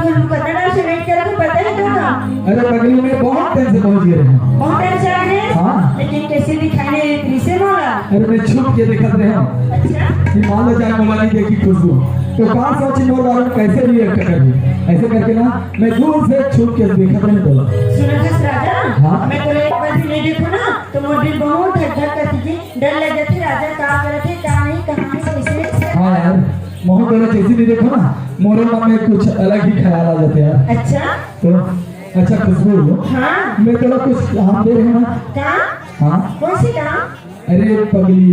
Canada से wait कर पता नहीं था। अरे पगली में बहुत टाइम से पहुंच गए हैं। बहुत टाइम से आ गए। हाँ। लेकिन कैसे दिखाने किसे बोला? अरे मैं छुप के देखत रहे हूं। अच्छा। कि मान लो जाए मोला नहीं देखी खुशबू तो कहाँ सोची मोर बारे में कैसे रिएक्ट करेगी, ऐसे करके ना मैं दूर से छुप के देखत रहे बोला। सुना था राजा। हाँ। मैं तो एक बार भी नहीं देखो ना तो मोर दिल बहुत धक धक करती थी, डर लग जाती राजा का करते का नहीं कहां कैसे। हाँ यार मोहन दोनों जैसे नहीं देखो ना मोरे मन में कुछ अलग ही ख्याल आ जाते हैं। अच्छा। तो अच्छा खुशबू। हाँ। मैं तेरा कुछ काम दे रही हूँ। कहाँ? हाँ। कौन सी कहाँ? अरे पगली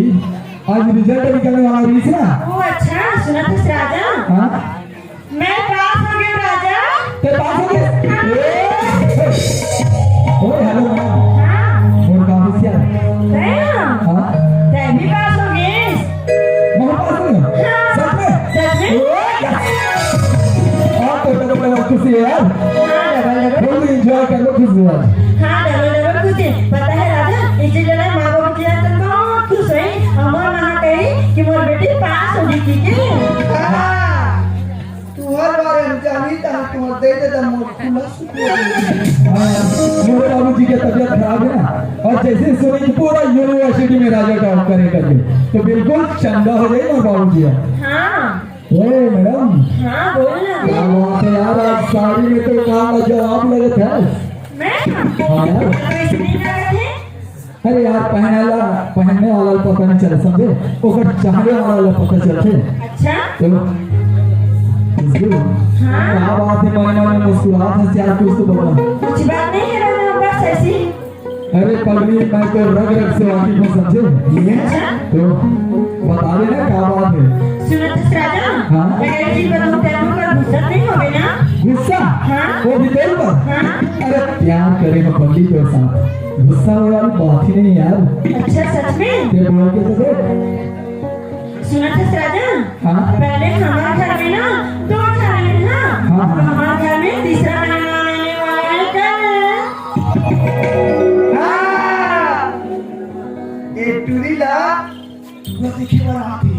आज रिजल्ट निकलने वाला रही ना। ओ अच्छा। सुना था राजा। हाँ। मैं पास हो गया राजा। ते पास हो गए। ओए हेलो मैम। हाँ। और कहाँ से यार? हाँ। ते भी पास हो गए। मोहन पास हो गया। सच में? सच में? और तो डबल खुशी है यार। हाँ डबल। फुल एंजॉय कर लो खुशबू आज। हाँ डबल खुशी। पता है राजा इसे जरा माँ बाप की तो बहुत खुश हुई। हमारे वहाँ कही कि मोर बेटी पास हो गई थी क्या? तू हर बार हम जानी ता तू दे दे ता मोर खुला सुकून। मेरे बाबूजी की तबीयत खराब है ना और जैसे सुनी कि पूरा यूनिवर्सिटी में राजा टॉप करे करके तो बिल्कुल चंगा हो जाए ना बाबूजी। हाँ। ओए मैडम। हाँ बोलना। क्या बात है यार आज साड़ी में तो काम का जवाब लगे थे। मैं? हाँ यार। कैसे नहीं लगे थे? अरे यार पहनने वाला पता नहीं चले समझे ओकर चाहने वाला पता चलते। अच्छा। चलो खुशबू। हाँ। क्या बात है मन मन में मुस्कुराहट है यार कुछ तो बोलो। कुछ बात नहीं है राजा बस ऐसी। अरे पगली मैं तो रग रग से वाकिफ हूँ समझे। तो बता देना क्या बात है। सुनो तो राजा। हाँ। अगर जी बताऊं तेरे पर गुस्सा नहीं होगे ना? गुस्सा? हाँ। वो भी तेरे पर? हाँ। अरे प्यार करेगा पगली के साथ गुस्सा वाली बात ही नहीं यार। अच्छा सच में? ये बोल के तो देख। सुना था राजा। हाँ। पहले हमारे घर में ना 2 थाली ना। हाँ। अब हमारे घर में तीसरा आने वाला है कल। हां ए टूरीला वो देखे बार आती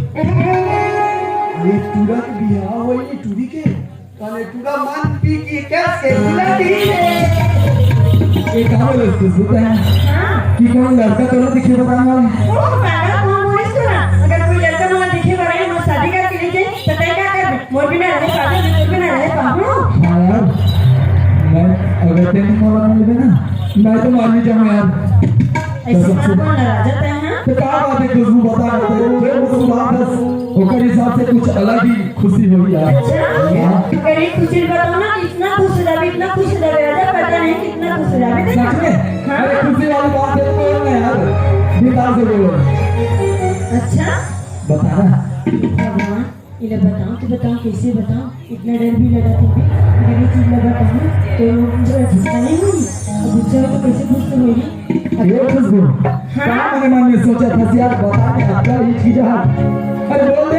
ये टूरा के बियाह होई नी टूरी के काले टूरा मान पी की कैसे बुलाती ये कहाँ वाले खुशबू है हाँ। कि कोई लड़का तो नहीं दिखे बताने वाला। ओ पागल कौन बोलिस तू ना? अगर कोई लड़का मुझे दिखे बड़े हम शादी का के लिए तो तय क्या कर? मोर बिना रहे पागल मोर बिना रहे पागल। हाँ यार मैं अगर तेरे मोबाइल में मिले ना मैं तो मान भी जाऊँ यार। ऐसे कौन राजा तय हैं? तो क्या बात है खुशबू बता फिर मुस्कुराहट ओकर हिसाब से कुछ अलग ही खुशी हुई यार। अच्छा। अरे खुशी बताओ ना इतना खुश राजा पता नहीं कितना खुश सच में? हाँ। अरे खुशी वाली बात है बोल ना यार विकास से बोलो। अच्छा। बता ना। भगवान इन्हें बताओ तो बताओ कैसे बताओ इतना डर भी लगा था अगर ये चीज लगा बताऊँ तो मुझे गुस्सा नहीं होगी और गुस्सा हो तो कैसे खुश तो होगी। ये खुशबू क्या मैंने मन में सोचा था यार बता के आपका ये चीज है। अरे बोल दे।